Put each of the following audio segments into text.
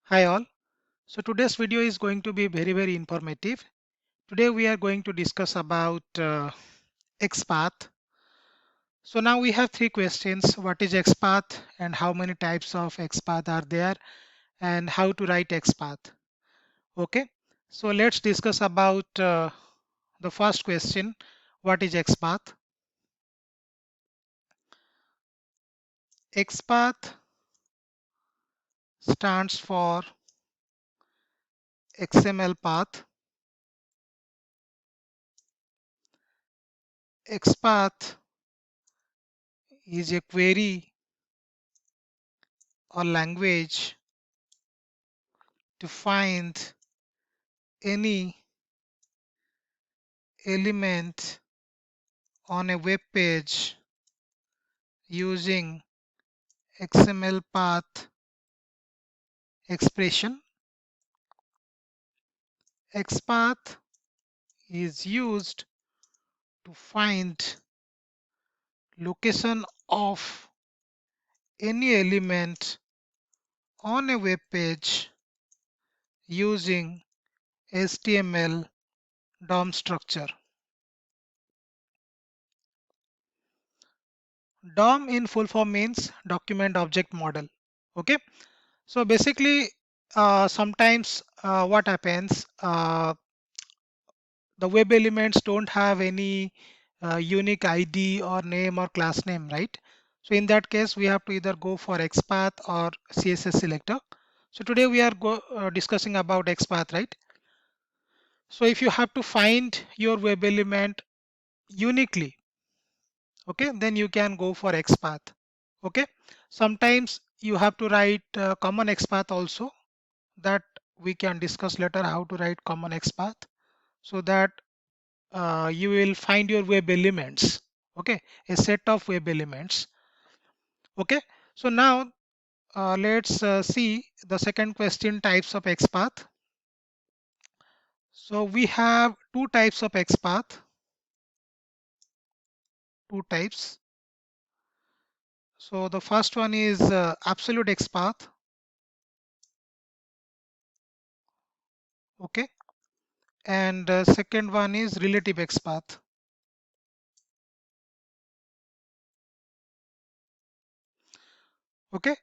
Hi all. So today's video is going to be very informative. Today we are going to discuss about XPath. So now we have three questions. What is XPath and how many types of XPath are there and how to write XPath. Okay. So let's discuss about the first question. What is XPath? XPath stands for XML path. XPath is a query or language to find any element on a web page using XML path expression. XPath is used to find location of any element on a web page using HTML DOM structure. DOM in full form means document object model. Okay, so basically sometimes what happens, the web elements don't have any unique ID or name or class name, right? So in that case, we have to either go for XPath or CSS selector. So today we are discussing about XPath, right? So if you have to find your web element uniquely, okay, then you can go for XPath. Okay, sometimes you have to write common XPath also, that we can discuss later how to write common XPath, so that you will find your web elements. Okay, a set of web elements. Okay, so now let's see the second question, types of XPath. So we have two types of XPath, two types. So the first one is absolute XPath. Okay, and second one is relative XPath. Okay,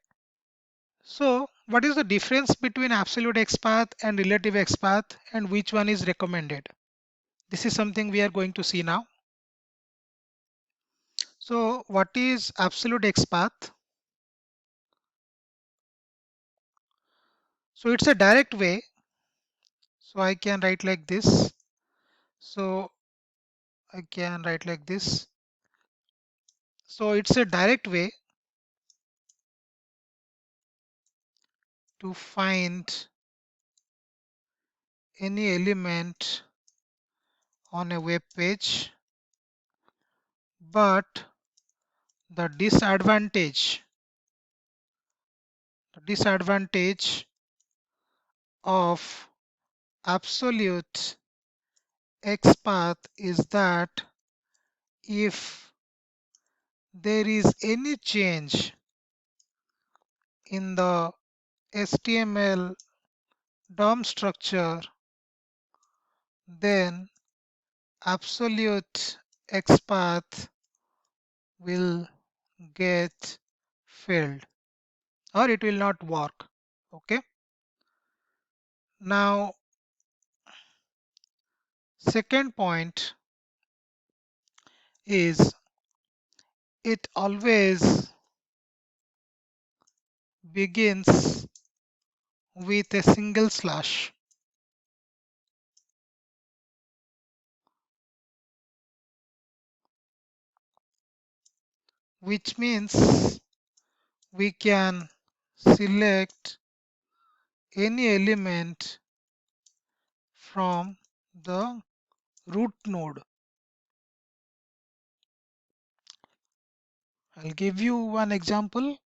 so what is the difference between absolute XPath and relative XPath, and which one is recommended? This is something we are going to see now. So what is absolute XPath? So it's a direct way. So I can write like this. So I can write like this. So it's a direct way to find any element on a web page, but the disadvantage of absolute XPath is that if there is any change in the HTML DOM structure, then absolute XPath will get failed or it will not work. Okay. Now, second point is it always begins with a single slash, which means we can select any element from the root node. I'll give you one example.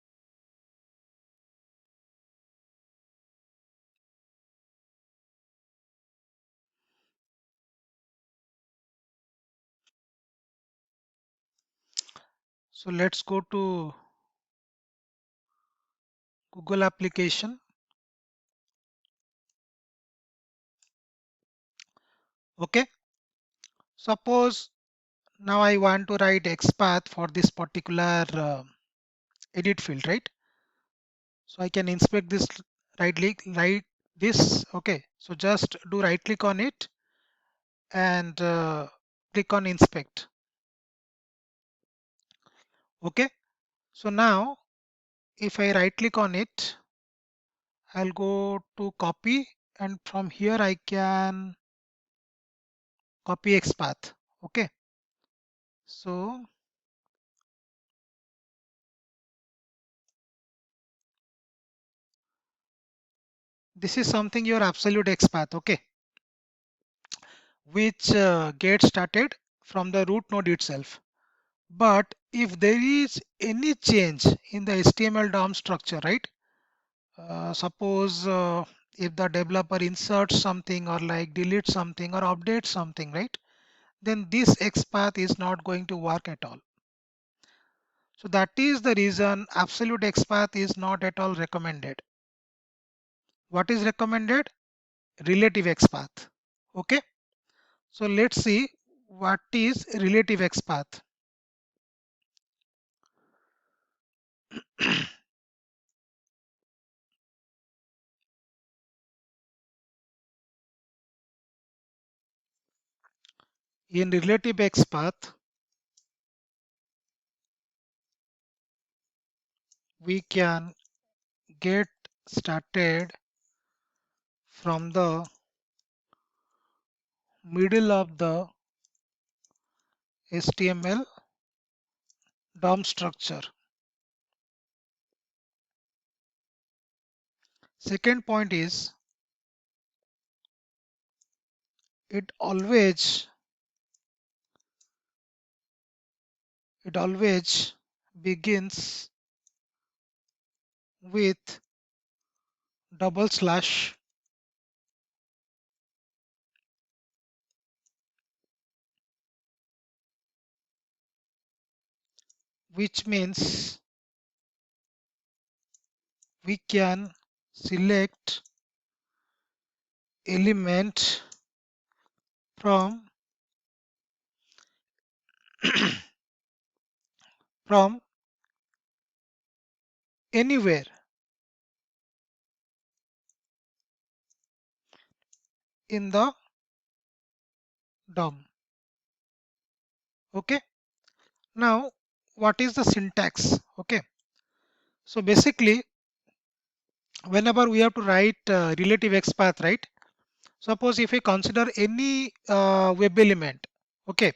So let's go to Google application. Okay, suppose now I want to write XPath for this particular edit field, right? So I can inspect this, right this. Okay, so just do right click on it and click on inspect. Okay, so now if I right click on it, I'll go to copy, and from here I can copy XPath. Okay, so this is something your absolute XPath. Okay, which gets started from the root node itself. But if there is any change in the HTML DOM structure, right? Suppose if the developer inserts something or like deletes something or updates something, right? Then this XPath is not going to work at all. So that is the reason absolute XPath is not at all recommended. What is recommended? Relative XPath. Okay. So let's see what is relative XPath. In relative XPath, we can get started from the middle of the HTML DOM structure. Second point is it always begins with double slash, which means we can select element from from anywhere in the DOM. Okay, now what is the syntax? Okay, so basically whenever we have to write relative XPath, right? Suppose if we consider any web element, okay,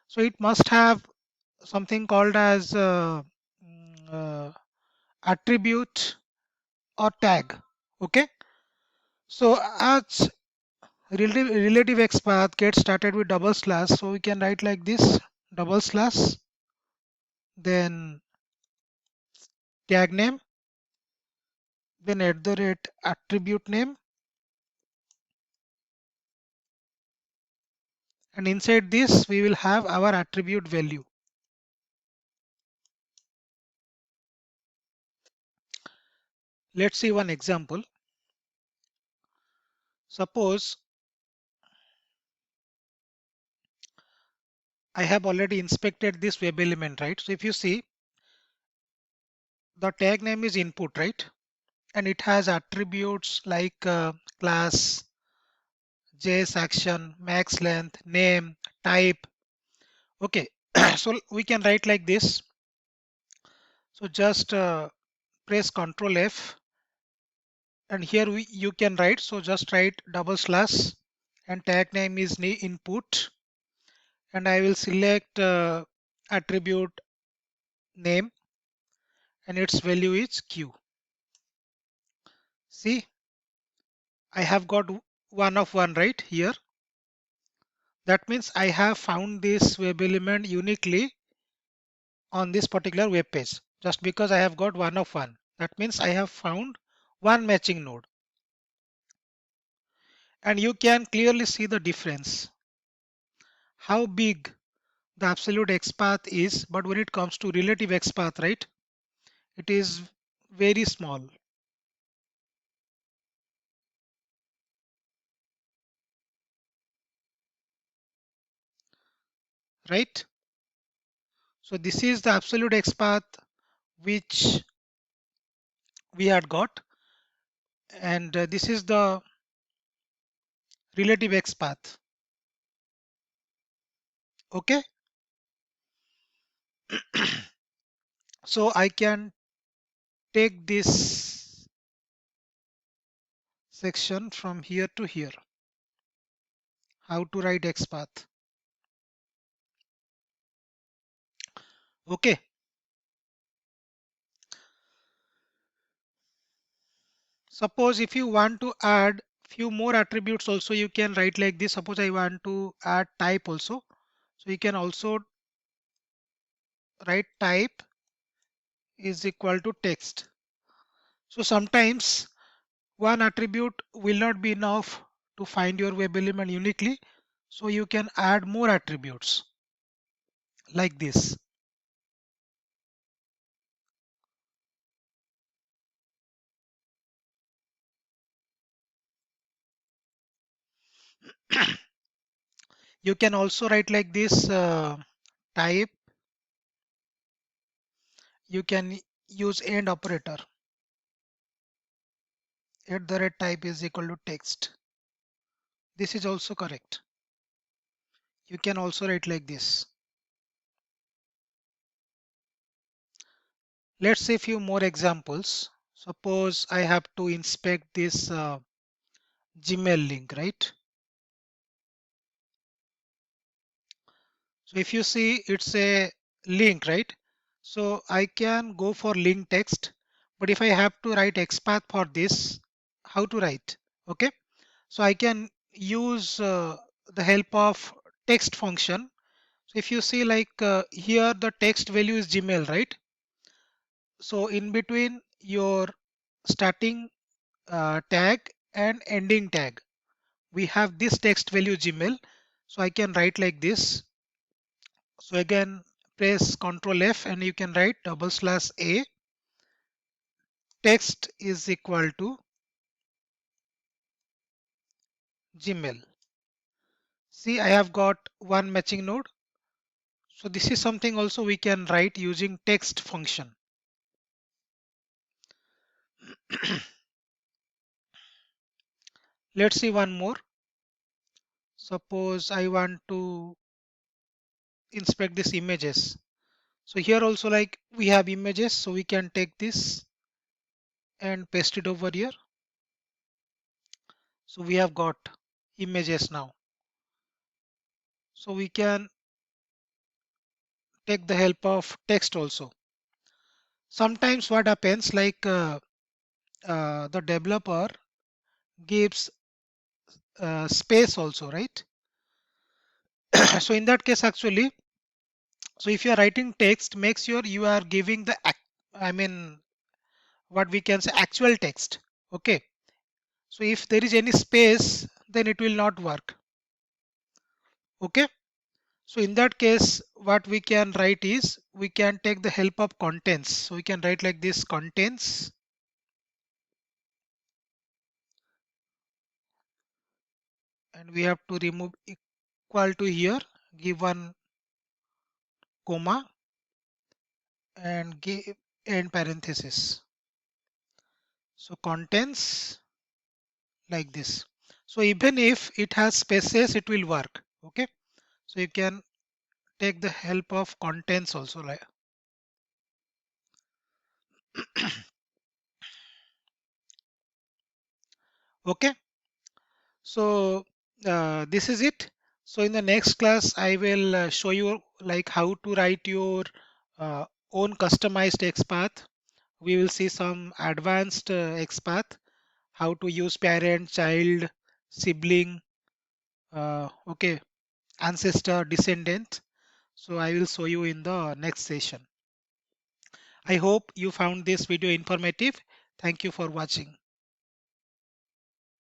so it must have something called as attribute or tag. Okay, so as relative XPath gets started with double slash, so we can write like this: double slash, then tag name, then at the rate attribute name, and inside this we will have our attribute value. Let's see one example. Suppose I have already inspected this web element, right? So if you see, the tag name is input, right? And it has attributes like class, JS action, max length, name, type. Okay, so we can write like this. So just press Ctrl F, and here you can write. So just write double slash, and tag name is input, and I will select attribute name, and its value is Q. See, I have got one of one right here. That means I have found this web element uniquely on this particular web page, just because I have got one of one. That means I have found one matching node, and you can clearly see the difference, how big the absolute XPath is, but when it comes to relative XPath, right, it is very small. right? So this is the absolute XPath which we had got, and this is the relative XPath. Okay. So I can take this section from here to here. How to write XPath. Okay. Suppose if you want to add few more attributes also, you can write like this. Suppose I want to add type also. So you can also write type is equal to text. So sometimes one attribute will not be enough to find your web element uniquely. So you can add more attributes like this. You can also write like this type. You can use AND operator. At the rate type is equal to text. This is also correct. You can also write like this. Let's see a few more examples. Suppose I have to inspect this Gmail link, right? So if you see it's a link, right? So I can go for link text, but if I have to write XPath for this, how to write? Okay. So I can use the help of text function. So if you see like here the text value is Gmail, right? So in between your starting tag and ending tag, we have this text value Gmail. So I can write like this. So again, press Ctrl F and you can write /A text is equal to Gmail. See, I have got one matching node. So this is something also we can write using text function. Let's see one more. Suppose I want to inspect these images. So here also like we have images, so we can take this and paste it over here. So we have got images now. So we can take the help of text also. Sometimes what happens like the developer gives space also, right? So in that case actually, so if you are writing text, make sure you are giving the I mean what we can say actual text. Okay. So if there is any space, then it will not work. Okay. So in that case, what we can write is we can take the help of contents. So we can write like this contents, and we have to remove equal to here, give one comma and give end parenthesis. So contents like this. So even if it has spaces, it will work. Okay. So you can take the help of contents also. Like okay. So this is it. So in the next class, I will show you like how to write your uh, own customized XPath. We will see some advanced XPath, how to use parent, child, sibling, okay, ancestor, descendant. So I will show you in the next session. I hope you found this video informative. Thank you for watching.